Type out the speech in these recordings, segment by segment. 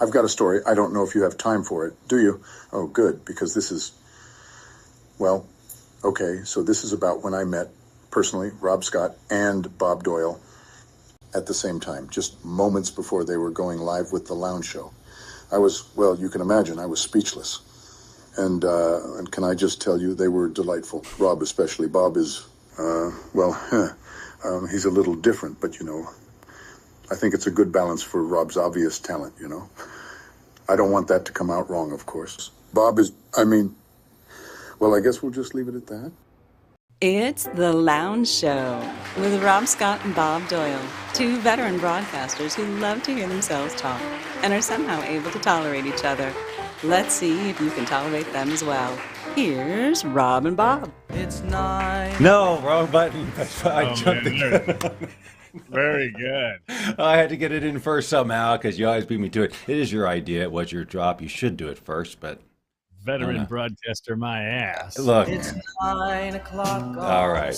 I've got a story. I don't know if you have time for it. Do you? Oh, good, because this is, well, okay, so this is about when I met, personally, Rob Scott and Bob Doyle at the same time, just moments before they were going live with the Lounge Show. I was, well, you can imagine, I was speechless. And can I just tell you, they were delightful. Rob especially. Bob is, he's a little different, but, you know, I think it's a good balance for Rob's obvious talent, you know. I don't want that to come out wrong, of course. Bob is, well, I guess we'll just leave it at that. It's The Lounge Show with Rob Scott and Bob Doyle, two veteran broadcasters who love to hear themselves talk and are somehow able to tolerate each other. Let's see if you can tolerate them as well. Here's Rob and Bob. It's 9. No, wrong button. I jumped man, very good. I had to get it in first somehow because you always beat me to it. It is your idea. It was your drop. You should do it first, but... Veteran broadcaster, my ass. Look. It's 9 o'clock. All right.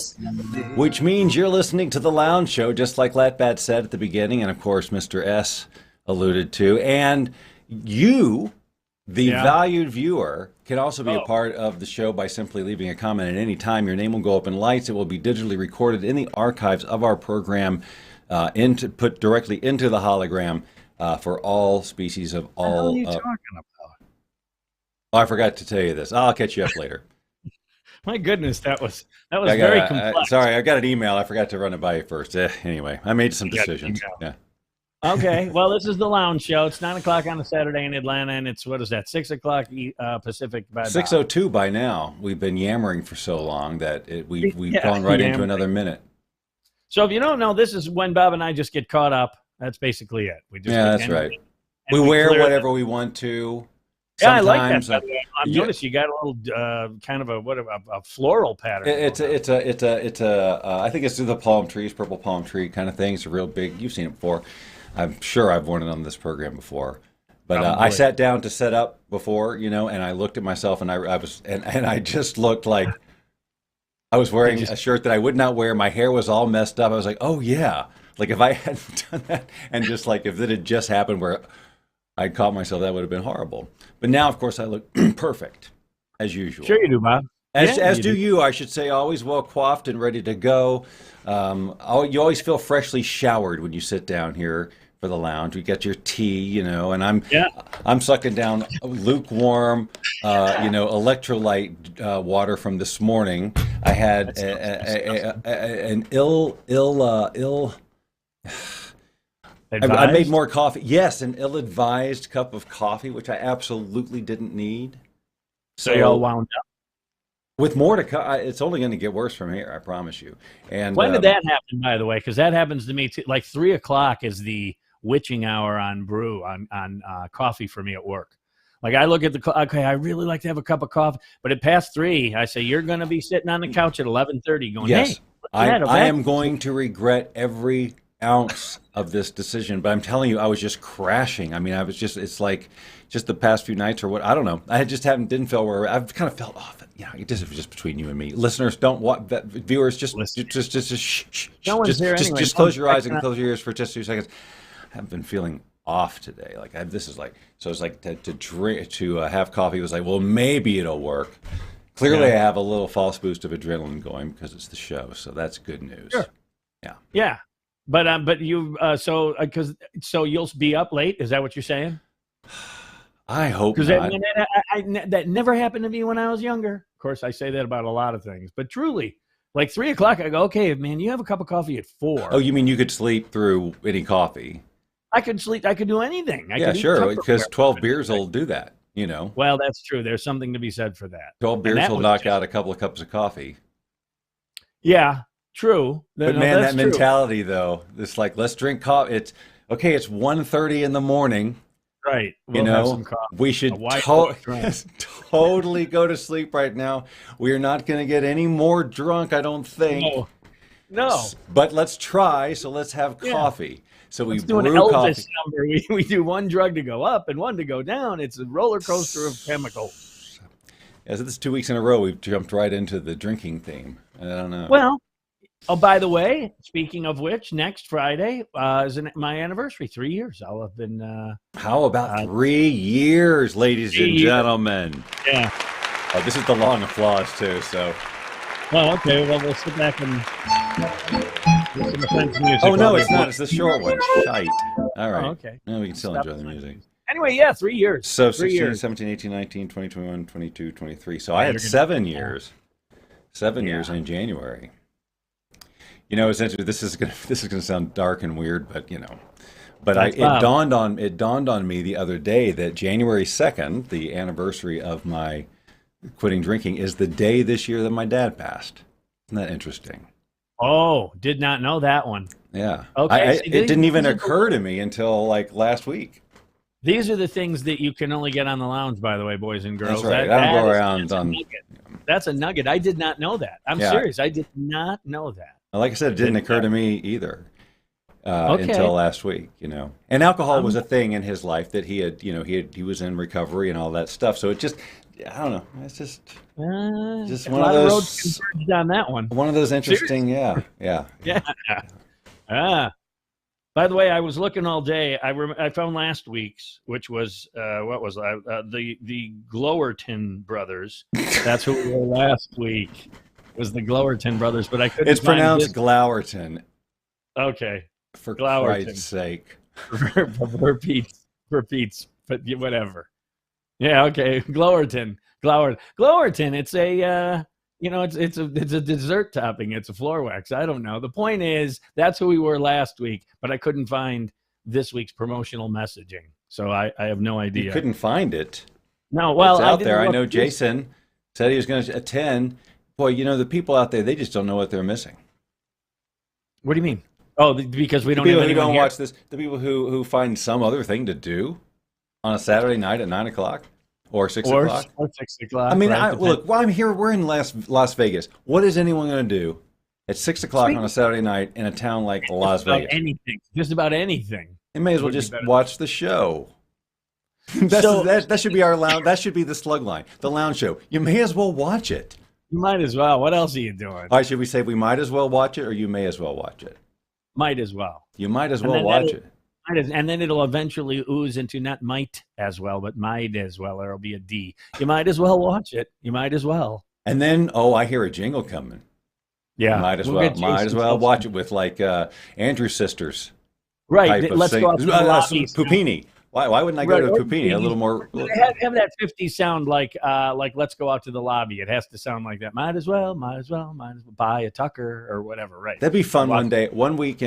Which means you're listening to The Lounge Show, just like Latbat said at the beginning, and of course Mr. S alluded to. And you, the valued viewer, can also be a part of the show by simply leaving a comment at any time. Your name will go up in lights. It will be digitally recorded in the archives of our program, put directly into the hologram for all species of all. What are you talking about? Oh, I forgot to tell you this. I'll catch you up later. My goodness, that was very complex. Sorry, I got an email. I forgot to run it by you first. Anyway, I made some decisions. Yeah. Okay, well, this is the Lounge Show. It's 9 o'clock on a Saturday in Atlanta, and it's, 6 o'clock Pacific. 6:02 by now. We've been yammering for so long that we've gone right into another minute. So if you don't know, this is when Bob and I just get caught up. That's basically it. We just that's right. We wear whatever we want to. Yeah, I like that. I've noticed you got a little kind of a floral pattern. It's a I think it's the palm trees, purple palm tree kind of thing. It's a real big. You've seen it before. I'm sure I've worn it on this program before. But I sat down to set up before, you know, and I looked at myself and I just looked like I was wearing a shirt that I would not wear. My hair was all messed up. I was like, oh yeah, like if I hadn't done that and just like if it had just happened where I caught myself, that would have been horrible. But now, of course, I look perfect, as usual. Sure you do, Bob. As do you, I should say, always well coiffed and ready to go. You always feel freshly showered when you sit down here for the lounge. You get your tea, you know, and I'm sucking down lukewarm, electrolyte water from this morning. I had an ill. I made more coffee. Yes, an ill-advised cup of coffee, which I absolutely didn't need. So you all wound up? With more to come. It's only going to get worse from here, I promise you. And when did that happen, by the way? Because that happens to me, too. Like 3 o'clock is the witching hour on coffee for me at work. Like I look at the clock, okay, I really like to have a cup of coffee. But at past 3, I say, you're going to be sitting on the couch at 11:30 going, yes, hey. I am going to regret every ounce of this decision, but I'm telling you, I was just crashing. I mean, it's like just the past few nights or what, I don't know. I didn't feel where I've kind of felt off. Yeah, it just between you and me. Listeners, don't want that. Viewers, just shh. No one's there anyway. Just close your eyes and close your ears for just 2 seconds. I've been feeling off today. Like it's like to have coffee was like, well, maybe it'll work. Clearly, I have a little false boost of adrenaline going because it's the show, so that's good news. Sure. Yeah. But you so you'll be up late? Is that what you're saying? I hope not. Because that never happened to me when I was younger. Of course, I say that about a lot of things, but truly, like 3 o'clock, I go, okay, man, you have a cup of coffee at 4. Oh, you mean you could sleep through any coffee? I could sleep. I could do anything. Sure, because 12 beers will do that. You know. Well, that's true. There's something to be said for that. 12 beers will knock out a couple of cups of coffee. Yeah. True. But man, that mentality though, it's like, let's drink coffee. It's 1:30 in the morning. Right. We'll have some coffee. We should totally go to sleep right now. We are not going to get any more drunk, I don't think. No. But let's try. So let's have coffee. So we do an Elvis number. We do one drug to go up and one to go down. It's a roller coaster of chemicals. Yeah, so this is 2 weeks in a row we've jumped right into the drinking theme. I don't know. Well, Oh, by the way, speaking of which, next Friday is my anniversary. 3 years. I'll have been. How about 3 years, ladies 3 and years. gentlemen? Yeah. Oh, this is the long applause too. So. Well, okay. Well, we'll sit back and listen to Friends music. Oh no, it's not. It's the short one. Shite. All right. Oh, okay. No, we can still enjoy the music. Anyway, yeah, 3 years. So 3 16, years. 17, 18, 19, 20, 21, 22, 23. So I had 7 years. 7 years in January. You know, essentially, this is gonna sound dark and weird, but it dawned on me the other day that January 2nd, the anniversary of my quitting drinking, is the day this year that my dad passed. Isn't that interesting? Oh, did not know that one. Yeah. Okay. It didn't even occur to me until like last week. These are the things that you can only get on the lounge, by the way, boys and girls. That's right. I don't go around on. That's a nugget. I did not know that. I'm serious. I did not know that. Like I said, it didn't occur to me either until last week. And alcohol was a thing in his life that he was in recovery and all that stuff. So it just, I don't know. It's just one of those. Roads converged on that one. One of those interesting. Seriously? Yeah. By the way, I was looking all day. I found last week's, which was the Glowerton brothers. That's who we were last week. Was the Glowerton brothers, but I couldn't. It's pronounced Glowerton. Okay, for Glowerton. Christ's sake. for Pete's, but whatever. Yeah, okay, Glowerton. It's a it's a dessert topping. It's a floor wax. I don't know. The point is that's who we were last week, but I couldn't find this week's promotional messaging, so I have no idea. You couldn't find it. No, well, it's out there. I know Jason said he was going to attend. Boy, the people out there, they just don't know what they're missing. What do you mean? Oh, because we don't. The people have who don't here? watch this, the people who find some other thing to do on a Saturday night at 9 o'clock or 6 o'clock. Or 6 o'clock. I mean, right? look, I'm here. We're in Las Vegas. What is anyone going to do at 6 o'clock on a Saturday night in a town like Las Vegas? Anything. Just about anything. They may as well just watch the show. That should be our lounge. That should be the slug line. The lounge show. You may as well watch it. You might as well. What else are you doing? All right, should we say we might as well watch it, or you may as well watch it? Might as well. You might as well watch it. And then it'll eventually ooze into not might as well, but might as well. There'll be a D. You might as well watch it. You might as well. And then, I hear a jingle coming. Yeah. Might as well watch it with like Andrew's sisters. Right. Let's go out to the lobby. Pupini. Why wouldn't I go to Pupini? A little more. Have that 50 sound like let's go out to the lobby. It has to sound like that. Might as well buy a Tucker or whatever. Right. That'd be fun one day. One week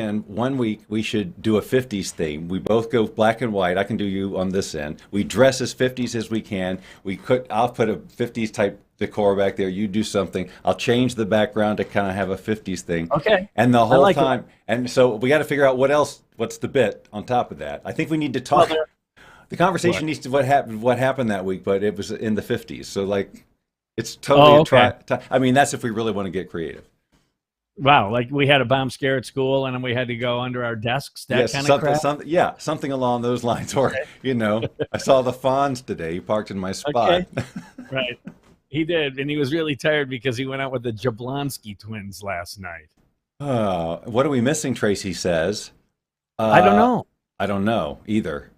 we should do a 50s theme. We both go black and white. I can do you on this end. We dress as 50s as we can. I'll put a 50s type decor back there. You do something. I'll change the background to kind of have a 50s thing. Okay. And the whole time. And so we got to figure out what's the bit on top of that. I think we need to talk. The conversation needs to what happened that week, but it was in the 50s. So it's totally I mean, that's if we really want to get creative. Wow, like we had a bomb scare at school, and then we had to go under our desks. That kind of crap. Something along those lines. Or I saw the Fonz today. He parked in my spot. Okay. Right, he did, and he was really tired because he went out with the Jablonski twins last night. What are we missing? Tracy says. I don't know. I don't know either.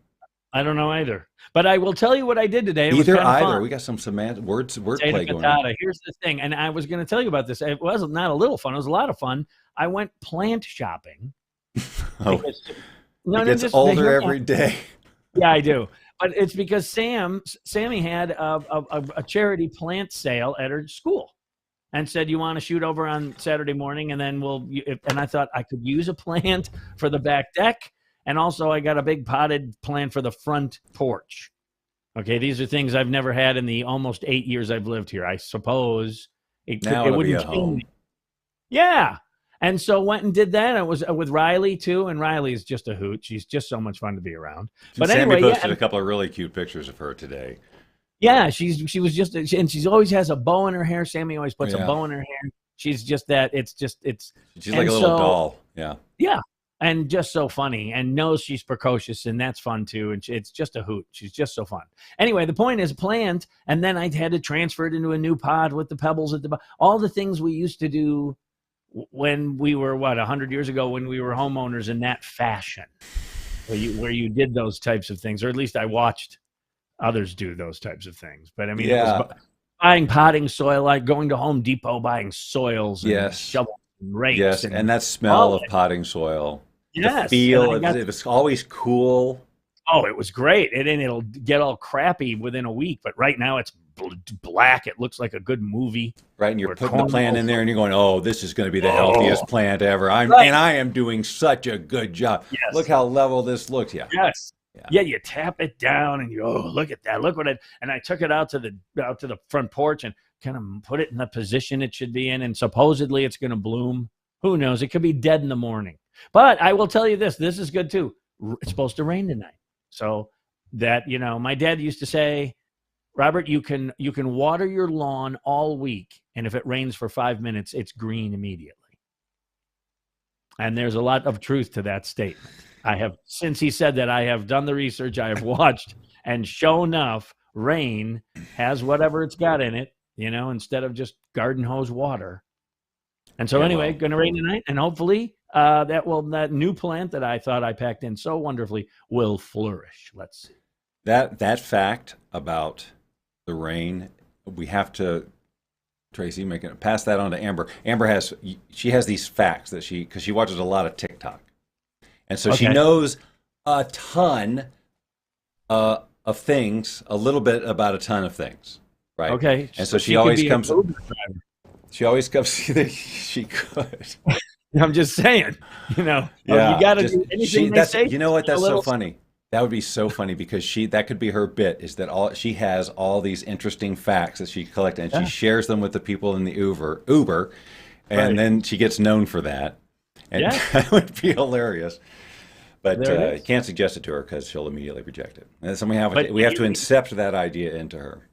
I don't know either. But I will tell you what I did today. Either. Fun. We got some wordplay going on. Here's the thing, and I was going to tell you about this. It was not a little fun. It was a lot of fun. I went plant shopping. It's older every day. Yeah, I do. But it's because Sammy had a charity plant sale at her school. And said, you want to shoot over on Saturday morning, and then and I thought I could use a plant for the back deck. And also, I got a big potted plant for the front porch. Okay, these are things I've never had in the almost 8 years I've lived here. I suppose it wouldn't be a home. Yeah, and so went and did that. I was with Riley too, and Riley's just a hoot. She's just so much fun to be around. But Sammy anyway, posted a couple of really cute pictures of her today. Yeah, she was just, and she always has a bow in her hair. Sammy always puts a bow in her hair. She's just that. She's like a little doll. Yeah. Yeah. And just so funny, and knows she's precocious, and that's fun too. And it's just a hoot. She's just so fun. Anyway, the point is plant, and then I had to transfer it into a new pod with the pebbles at the bottom. All the things we used to do when we were 100 years ago, when we were homeowners in that fashion, where you did those types of things, or at least I watched others do those types of things. But I mean, it was buying potting soil, like going to Home Depot, buying soils and shovels and rakes. And that smell of potting soil. Yes. The feel, it was always cool. Oh, it was great. It'll get all crappy within a week, but right now it's black. It looks like a good movie. Right, and you're putting the plant in there, and you're going, "Oh, this is going to be the healthiest plant ever." And I am doing such a good job. Yes. Look how level this looks. Yeah. Yes. Yeah, you tap it down, and you look at that. Look what it. And I took it out to the front porch and kind of put it in the position it should be in, and supposedly it's going to bloom. Who knows? It could be dead in the morning. But I will tell you this. This is good too. It's supposed to rain tonight. So that, my dad used to say, Robert, you can water your lawn all week, and if it rains for 5 minutes, it's green immediately. And there's a lot of truth to that statement. Since he said that, I have done the research, I have watched, and sure enough, rain has whatever it's got in it, instead of just garden hose water. And so anyway, going to rain tonight, and hopefully that new plant that I thought I packed in so wonderfully will flourish. Let's see. That fact about the rain, we have to, Tracy, pass that on to Amber. Amber has these facts because she watches a lot of TikTok, and so she knows a ton of things, a little bit about a ton of things, right? Okay, and so she always comes. She always comes. She could. I'm just saying, you got to do anything they say. You know what? That's so funny. That would be so funny because that could be her bit. Is that she has all these interesting facts that she collected and she shares them with the people in the Uber, and then she gets known for that, and that would be hilarious. But you can't suggest it to her because she'll immediately reject it. And so we have to incept that idea into her.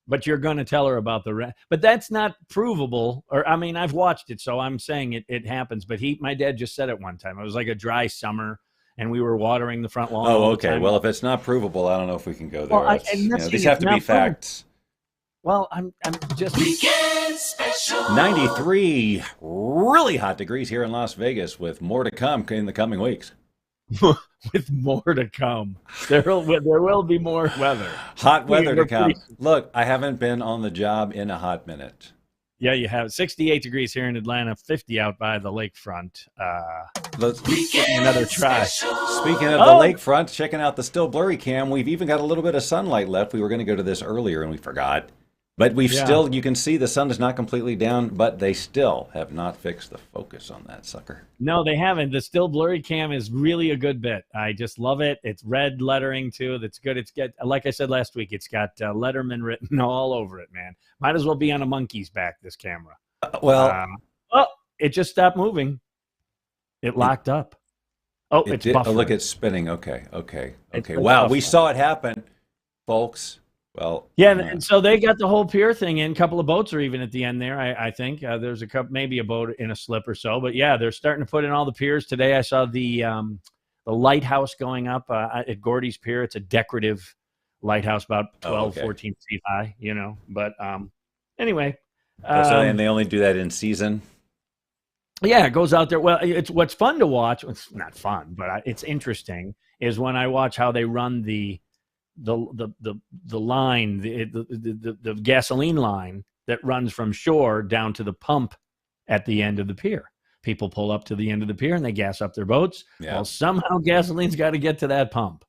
But you're going to tell her about but that's not provable. I've watched it, so I'm saying it happens. But my dad just said it one time. It was like a dry summer, and we were watering the front lawn. Oh, okay. Well, if it's not provable, I don't know if we can go there. Well, these have to be facts. Well, I'm just Weekend special. 93 really hot degrees here in Las Vegas, with more to come in the coming weeks. With more to come. There will be more weather. Hot weather to come. Look, I haven't been on the job in a hot minute. Yeah, you have 68 degrees here in Atlanta, 50 out by the lakefront. Let's another try. Speaking of the lakefront, checking out the still blurry cam, we've even got a little bit of sunlight left. We were going to go to this earlier and we forgot. But you can see the sun is not completely down, but they still have not fixed the focus on that sucker. No, they haven't. The still blurry cam is really a good bit. I just love it. It's red lettering too. That's good. Like I said last week, it's got Letterman written all over it, man. Might as well be on a monkey's back, this camera. It just stopped moving. It locked up. It's buffering. Oh, look, it's spinning. Okay. Wow, we saw it happen, folks. Well, and so they got the whole pier thing in. A couple of boats are even at the end there. I think there's maybe a boat in a slip or so. But yeah, they're starting to put in all the piers today. I saw the lighthouse going up at Gordy's Pier. It's a decorative lighthouse, about 14 feet high. But anyway. And they only do that in season. Yeah, it goes out there. Well, it's what's fun to watch. It's not fun, but it's interesting. Is when I watch how they run the line, the gasoline line that runs from shore down to the pump at the end of the pier. People pull up to the end of the pier and they gas up their boats. Yeah. Well, somehow gasoline's got to get to that pump.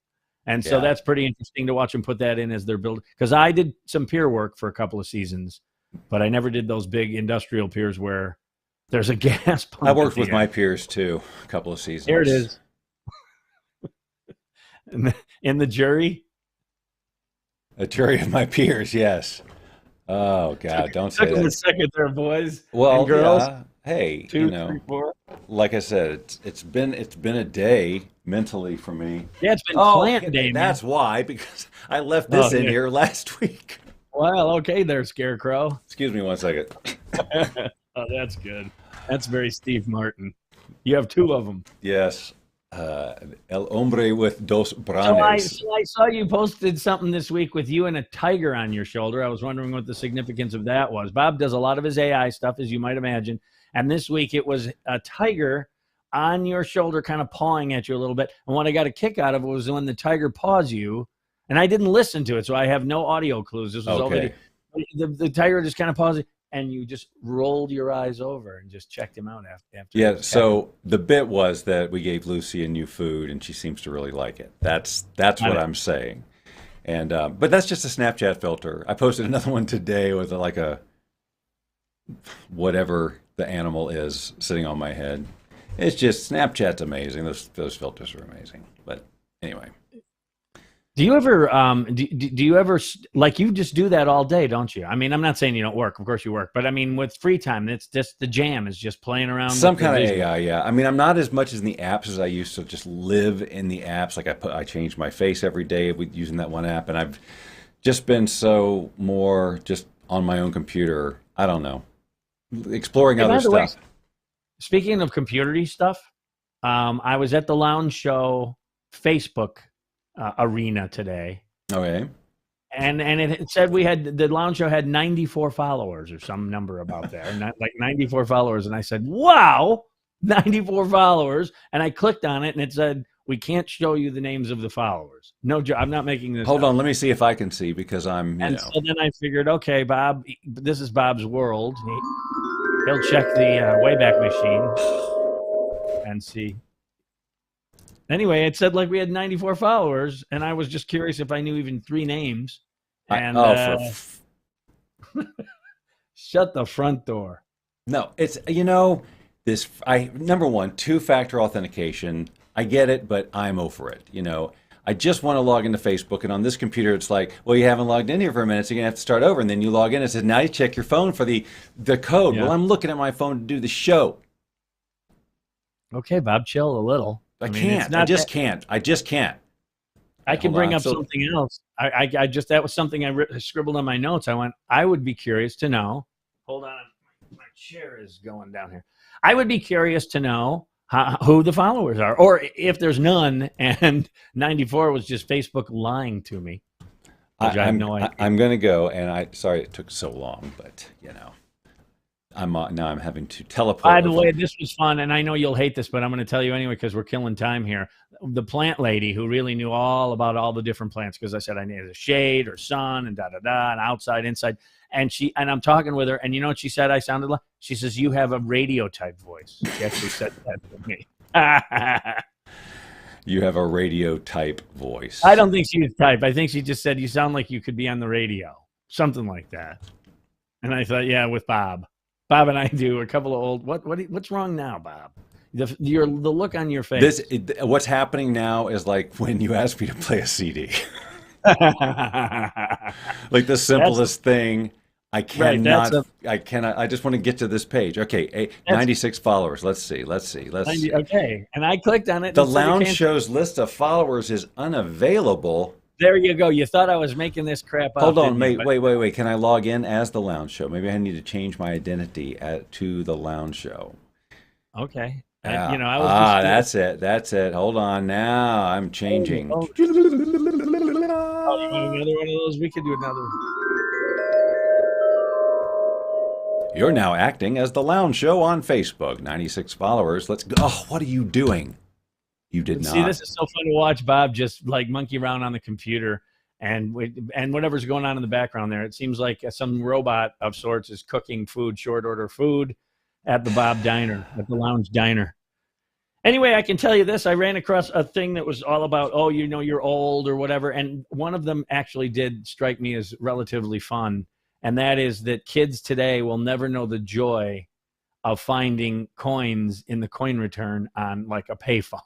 And so that's pretty interesting to watch them put that in as they're building. Because I did some pier work for a couple of seasons, but I never did those big industrial piers where there's a gas pump. I worked with my piers too, a couple of seasons. Here it is. In the jury. A jury of my peers, yes. Oh God, don't say that. A second there, boys. Well, and girls. Yeah. Hey, 2, 3, 4. Like I said, it's been a day mentally for me. Yeah, it's been plant day. That's why, because I left this in here last week. Well, okay, there, Scarecrow. Excuse me 1 second. Oh, that's good. That's very Steve Martin. You have 2 of them. Yes. El hombre with dos branes. So I saw you posted something this week with you and a tiger on your shoulder. I was wondering what the significance of that was. Bob does a lot of his AI stuff, as you might imagine, And this week it was a tiger on your shoulder, kind of pawing at you a little bit. And what I got a kick out of was when the tiger paws you, and I didn't listen to it, so I have no audio clues. This was all video. The tiger just kind of paws you, and you just rolled your eyes over and just checked him out after. Yeah, so the bit was that we gave Lucy a new food, and she seems to really like it. That's what I'm saying. And but that's just a Snapchat filter. I posted another one today with like a whatever the animal is sitting on my head. It's just Snapchat's amazing. Those filters are amazing. But anyway. Do you ever do you ever, like, you just do that all day, don't you? I mean, I'm not saying you don't work. Of course you work. But I mean, with free time, it's just the jam is just playing around. Some kind of AI, yeah. I mean, I'm not as much in the apps as I used to just live in the apps. Like I change my face every day with using that one app, and I've just been so more just on my own computer. I don't know, exploring other stuff. Way, speaking of computer-y stuff, I was at the Lounge Show Facebook arena today. Okay. And it said the Lounge Show had 94 followers or some number about there, like 94 followers. And I said, wow, 94 followers. And I clicked on it and it said, we can't show you the names of the followers. No, I'm not making this Hold up. on, let me see if I can see, because I'm, So then I figured, okay, Bob, this is Bob's world. He'll check the Wayback Machine and see. Anyway, it said like we had 94 followers, and I was just curious if I knew even 3 names. And shut the front door. No, it's this. Number one, 2-factor authentication. I get it, but I'm over it. I just want to log into Facebook, and on this computer, it's like, well, you haven't logged in here for a minute, so you're gonna have to start over. And then you log in, and it says, now you check your phone for the code. Yeah. Well, I'm looking at my phone to do the show. Okay, Bob, chill a little. I can't. I just can't. I can bring up something else. I just, that was something I scribbled on my notes. I would be curious to know. Hold on. My chair is going down here. I would be curious to know who the followers are, or if there's none and 94 was just Facebook lying to me. I have no idea. I'm going to go, and sorry it took so long, but now I'm having to teleport. By the way, this was fun, and I know you'll hate this, but I'm going to tell you anyway because we're killing time here. The plant lady who really knew all about all the different plants, because I said I needed a shade or sun and da-da-da, and outside, inside. And I'm talking with her, and you know what she said I sounded like? She says, you have a radio-type voice. She actually said that to me. You have a radio-type voice. I don't think she was type. I think she just said, you sound like you could be on the radio. Something like that. And I thought, yeah, with Bob. Bob and I do a couple of old. What's wrong now, Bob? The look on your face. What's happening now is like when you ask me to play a CD. Like the simplest thing. I cannot. I cannot. I just want to get to this page. Okay, 96 followers. Let's see. 90, okay, and I clicked on it. The Lounge Show's list of followers is unavailable. There you go. You thought I was making this crap up. Hold on, wait. Can I log in as the Lounge Show? Maybe I need to change my identity to the Lounge Show. Okay. That's it. Hold on, now I'm changing. Oh, you want another one of those? We could do another one. You're now acting as the Lounge Show on Facebook. 96 followers. Let's go. Oh, what are you doing? You did not. See, this is so fun to watch Bob just like monkey around on the computer and whatever's going on in the background there. It seems like some robot of sorts is cooking food, short order food at the Bob Diner, at the Lounge Diner. Anyway, I can tell you this. I ran across a thing that was all about, you're old or whatever. And one of them actually did strike me as relatively fun. And that is that kids today will never know the joy of finding coins in the coin return on like a payphone.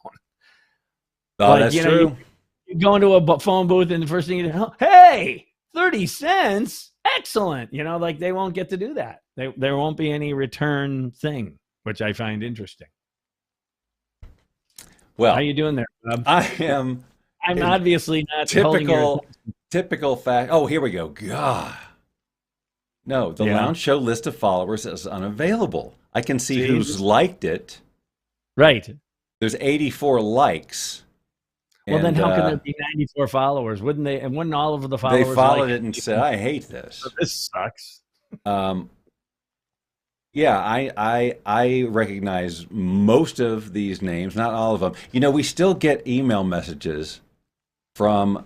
Oh, that's true. You go into a phone booth and the first thing you do, hey, 30 cents. Excellent. Like they won't get to do that. There won't be any return thing, which I find interesting. Well, how you doing there, Bob? I'm obviously not typical fact. Oh, here we go. God. No, the Lounge Show list of followers is unavailable. I can see who's liked it. Right. There's 84 likes. Well, then how can there be 94 followers? Wouldn't they? And wouldn't all of the followers? They followed it and said, "I hate this. This sucks." Yeah, I recognize most of these names, not all of them. We still get email messages from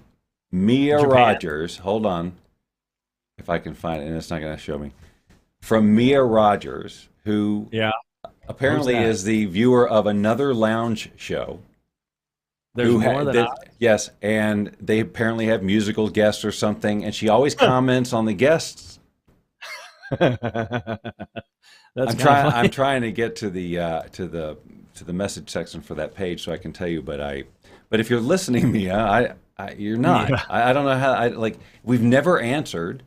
Mia Japan. Rogers. Hold on, if I can find it, and it's not going to show me. From Mia Rogers, who Yeah. Who's apparently that? is the viewer of another lounge show. There's more than Yes, and they apparently have musical guests or something, and she always comments on the guests. That's I'm trying. I'm trying to get to the message section for that page so I can tell you. But if you're listening, Mia, you're not. Yeah. I don't know how. We've never answered.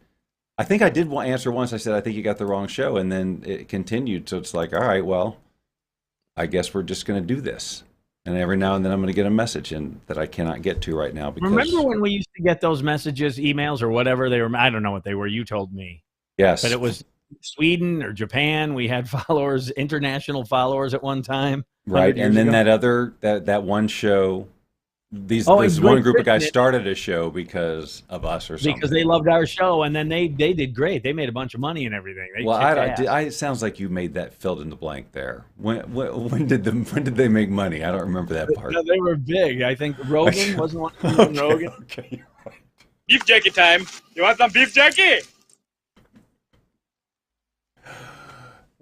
I think I did answer once. I said I think you got the wrong show, and then it continued. So it's like, all right, well, I guess we're just going to do this. And every now and then I'm going to get a message that I cannot get to right now because. Remember when we used to get those messages, emails, or whatever they were? I don't know what they were. You told me. Yes. But it was Sweden or Japan. We had followers, international followers at one time. Right. And then ago. that one show, this and one Great group of guys Britain, started a show because of us or something. because they loved our show, and then they did great. They made a bunch of money and everything. They Well, kicked ass. it sounds like you made that filled in the blank there. When did they make money? I don't remember that part. No, they were big. I think Rogan wasn't one of them. Rogan. Okay. Beef jerky time. You want some beef jerky?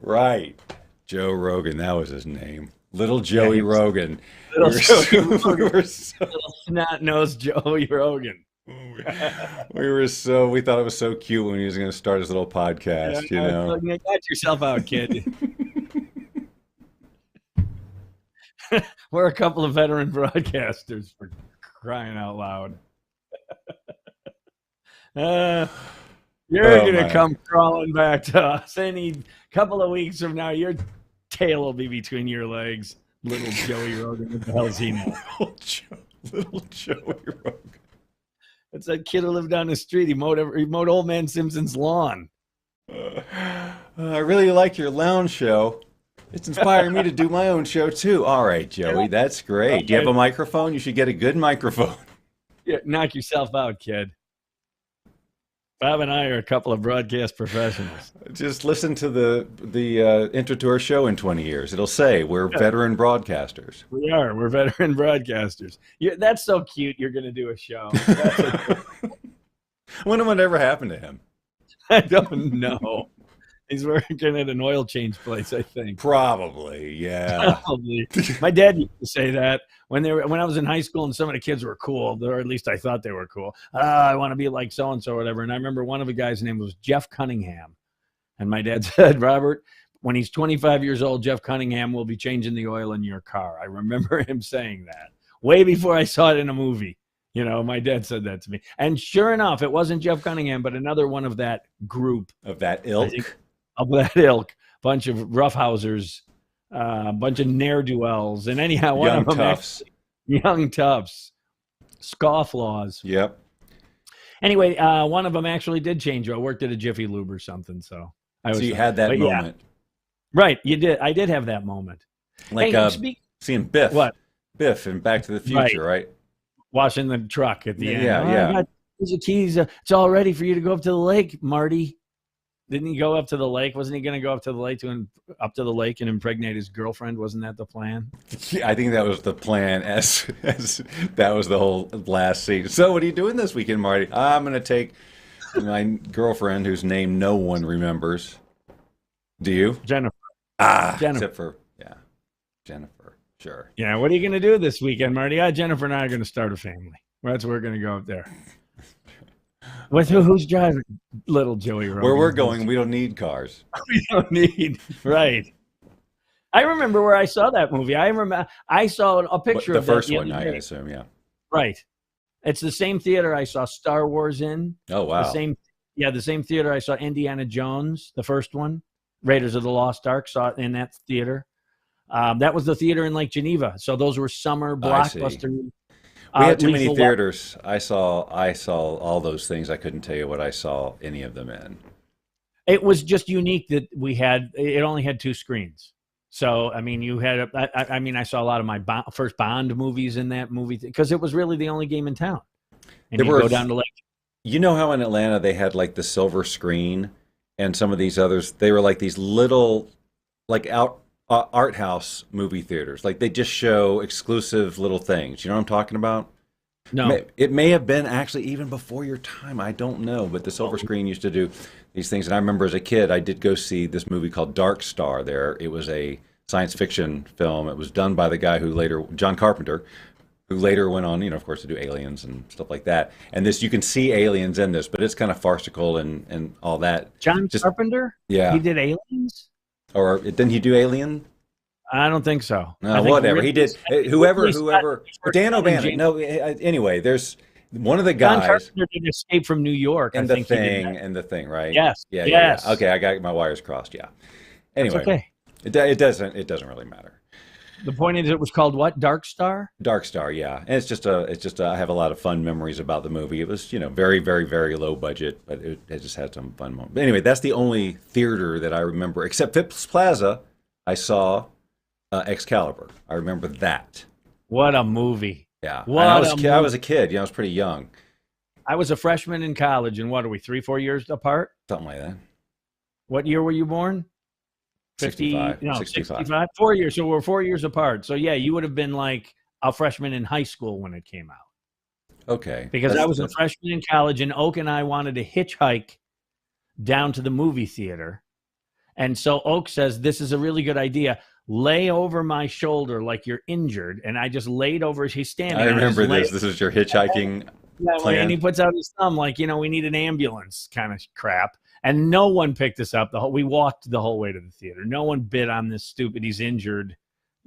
Right. Joe Rogan, that was his name. Little Joey he was- Rogan. Little Joey We were so Snot nosed Joey Rogan. we thought it was so cute when he was going to start his little podcast, Got yourself out, kid. We're a couple of veteran broadcasters, for crying out loud. You're Oh, gonna my. come crawling back to us any couple of weeks from now. Your tail will be between your legs, little Joey Rogan. What the hell's he know? Little Joey Rogan. It's that kid who lived down the street. He mowed Old Man Simpson's lawn. I really like your lounge show. It's inspiring me to do my own show too. All right, Joey, that's great. Do you have a microphone? You should get a good microphone. Yeah, knock yourself out, kid. Bob and I are a couple of broadcast professionals. Just listen to the intro to our show in 20 years. It'll say we're veteran broadcasters. We are. We're veteran broadcasters. That's so cute. You're going to do a show. I wonder what ever happened to him. I don't know. He's working at an oil change place, I think. Probably, yeah. Probably. My dad used to say that when I was in high school and some of the kids were cool, or at least I thought they were cool. I want to be like so-and-so or whatever. And I remember one of the guys' name was Jeff Cunningham. And my dad said, Robert, when he's 25 years old, Jeff Cunningham will be changing the oil in your car. I remember him saying that way before I saw it in a movie. My dad said that to me. And sure enough, it wasn't Jeff Cunningham, but another one of that group. Of that ilk. Of that ilk. Bunch of roughhousers, a bunch of ne'er-do-wells. And anyhow, one of them toughs. Young toughs. Scofflaws. Yep. Anyway, one of them actually did change. I worked at a Jiffy Lube or something. So you had that moment. Yeah. Right. You did. I did have that moment. Like seeing Biff. What? Biff in Back to the Future, right? Washing the truck at the end. Yeah, I got the keys. It's all ready for you to go up to the lake, Marty. Didn't he go up to the lake? Wasn't he going to go up to the lake and impregnate his girlfriend? Wasn't that the plan? I think that was the plan. As that was the whole last scene. So, what are you doing this weekend, Marty? I'm going to take my girlfriend, whose name no one remembers. Do you? Jennifer. Jennifer. Except for Jennifer. Sure. Yeah. What are you going to do this weekend, Marty? Jennifer and I are going to start a family. That's where we're going to go up there. With who's driving? Little Joey Rogan. Where we're going, we don't need cars. We don't need. Right. I remember where I saw that movie. I saw a picture the of first that one, I assume, yeah. Right. It's the same theater I saw Star Wars in. Oh, wow. The same theater I saw Indiana Jones, the first one. Raiders of the Lost Ark, saw it in that theater. That was the theater in Lake Geneva. So those were summer blockbuster. We had too many theaters. I saw all those things. I couldn't tell you what I saw any of them in. It was just unique that it only had 2 screens. So, I mean, I saw a lot of my first Bond movies in that movie because it was really the only game in town. And you go down to Lake. You know how in Atlanta they had like the silver screen and some of these others, they were like these little, like art house movie theaters. Like they just show exclusive little things. You know what I'm talking about? No. It may have been actually even before your time. I don't know, but the Silver Screen used to do these things. And I remember as a kid, I did go see this movie called Dark Star there. It was a science fiction film. It was done by the guy who later, John Carpenter, who later went on, of course, to do Aliens and stuff like that. And this, you can see aliens in this, but it's kind of farcical and all that. John Carpenter? Yeah. He did Aliens? Or didn't he do Alien? I don't think so. No, whatever. He did. Whoever. Dan O'Bannon. No, anyway, there's one of the John guys. Carpenter did Escape from New York. And the thing, right? Yes. Yeah. Yes. Okay, I got my wires crossed. Yeah. Anyway, That's okay. It doesn't really matter. The point is, it was called what? Dark Star? Dark Star, yeah. And it's just I have a lot of fun memories about the movie. It was, very, very, very low budget, but it just had some fun moments. But anyway, that's the only theater that I remember, except Phipps Plaza, I saw Excalibur. I remember that. What a movie. Yeah. I was a kid. I was pretty young. I was a freshman in college, and what are we, 3-4 years apart? Something like that. What year were you born? 65. 65. 4 years. So we're 4 years apart. So yeah, you would have been like a freshman in high school when it came out. Okay. Because I was a freshman in college, and Oak and I wanted to hitchhike down to the movie theater. And so Oak says, this is a really good idea. Lay over my shoulder like you're injured. And I just laid over. He's standing. I remember this. This is your hitchhiking plan. And he puts out his thumb like, we need an ambulance kind of crap. And no one picked us up. We walked the whole way to the theater. No one bit on this stupid, he's injured,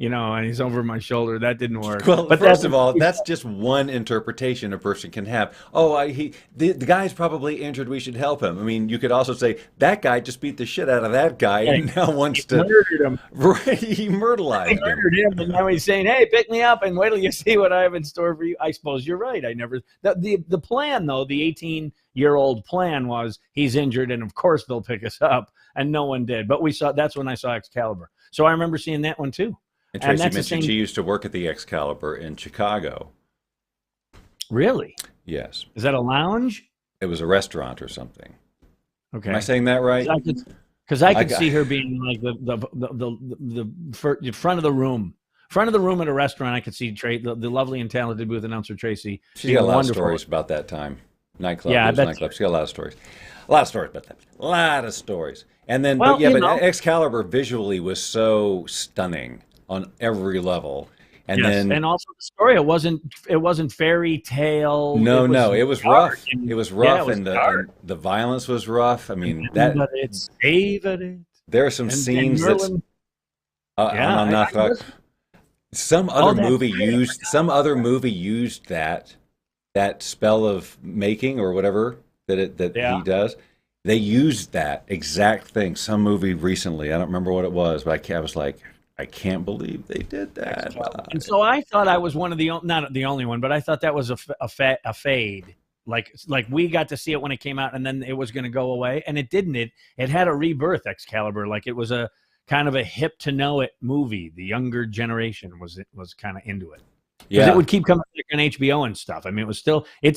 and he's over my shoulder. That didn't work. Well, but first of all, that's just one interpretation a person can have. Oh, the guy's probably injured. We should help him. I mean, you could also say that guy just beat the shit out of that guy and now wants to murdered him. Right, he murderized him. Murdered him, and now he's saying, "Hey, pick me up and wait till you see what I have in store for you." I suppose you're right. I never. The plan though, the 18-year-old plan was he's injured, and of course they'll pick us up, and no one did. But that's when I saw Excalibur. So I remember seeing that one too. And Tracy mentioned she used to work at the Excalibur in Chicago. Really? Yes. Is that a lounge? It was a restaurant or something. Okay. Am I saying that right? Because I could see her being like the front of the room. Front of the room at a restaurant, I could see the lovely and talented booth announcer Tracy. She's got a lot of stories about that time. Nightclub. Yeah, nightclub. She's got a lot of stories. A lot of stories about that. A lot of stories. And then, but Excalibur visually was so stunning on every level. And then, and also the story, it wasn't fairy tale. No, it was rough. And, it was rough, and the violence was rough. I mean, there are some scenes that on Knock. Some other movie used that spell of making or whatever that he does. They used that exact thing. Some movie recently, I don't remember what it was, but I was like, I can't believe they did that. And so I thought I was one of not the only one, but I thought that was a fade. Like we got to see it when it came out, and then it was going to go away, and it didn't. It had a rebirth, Excalibur. Like it was a kind of a hip to know it movie. The younger generation was kind of into it. Because it would keep coming back on HBO and stuff. I mean, it's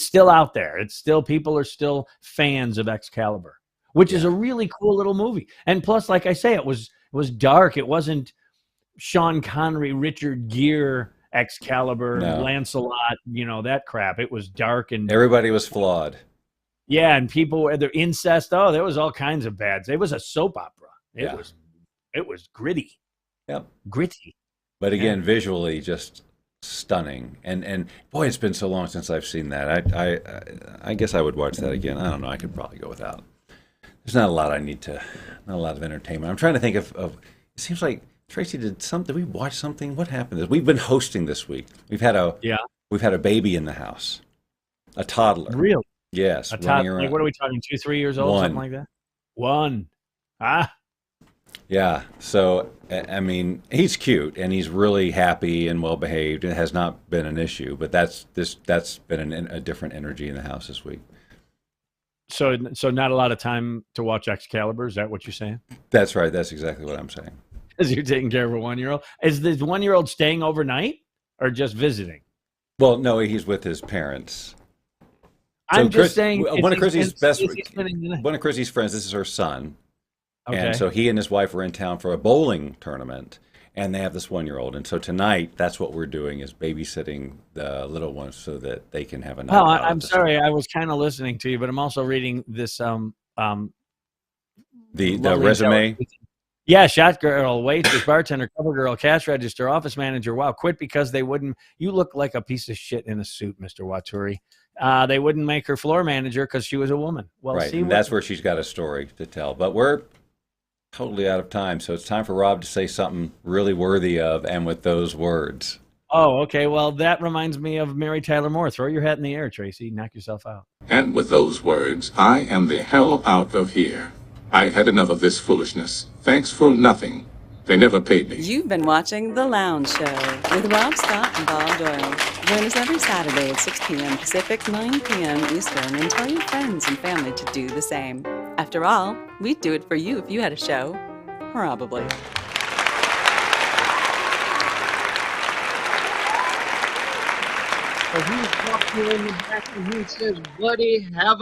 still out there. People are still fans of Excalibur, which is a really cool little movie. And plus, like I say, it was dark. It wasn't Sean Connery, Richard Gere, Excalibur, Lancelot, that crap. It was dark and everybody was flawed. Yeah, and people were their incest. Oh, there was all kinds of bads. It was a soap opera. It was gritty. Yep. Gritty. But again, visually just stunning. And boy, it's been so long since I've seen that. I guess I would watch that again. I don't know. I could probably go without. There's not a lot not a lot of entertainment. I'm trying to think of it seems like Tracy did something. We watched something. What happened? We've been hosting this week. We've had a baby in the house, a toddler. Really? Yes. A toddler. Like, what are we talking? 2-3 years old, something like that. One. Yeah. So I mean, he's cute and he's really happy and well behaved. It has not been an issue, but that's been a different energy in the house this week. So not a lot of time to watch Excalibur. Is that what you're saying? That's right. That's exactly what I'm saying. Because you're taking care of a 1-year-old. Is the 1-year-old staying overnight or just visiting? Well, no, he's with his parents. I'm just saying. One of Chrissy's best, is he spending the night? one of Chrissy's friends. This is her son, Okay. and so he and his wife were in town for a bowling tournament, and they have this 1-year-old. And so tonight, that's what we're doing is babysitting the little ones so that they can have a night. Well, out I'm at the sorry. I was kind of listening to you, but I'm also reading this the lovely resume. intelligence. Yeah, shot girl, waitress, bartender, cover girl, cash register, office manager. Wow, quit because they wouldn't. You look like a piece of shit in a suit, Mr. Waturi. They wouldn't make her floor manager because she was a woman. Well, Right, see, and that's where she's got a story to tell. But we're totally out of time, so it's time for Rob to say something really worthy of, and with those words. Oh, okay. Well, that reminds me of Mary Tyler Moore. Throw your hat in the air, Tracy. Knock yourself out. And with those words, I am the hell out of here. I've had enough of this foolishness. Thanks for nothing. They never paid me. You've been watching The Lounge Show with Rob Scott and Bob Doyle. Join us every Saturday at 6 p.m. Pacific, 9 p.m. Eastern, and tell your friends and family to do the same. After all, we'd do it for you if you had a show. Probably. So he's walking in the back and he says, buddy, have a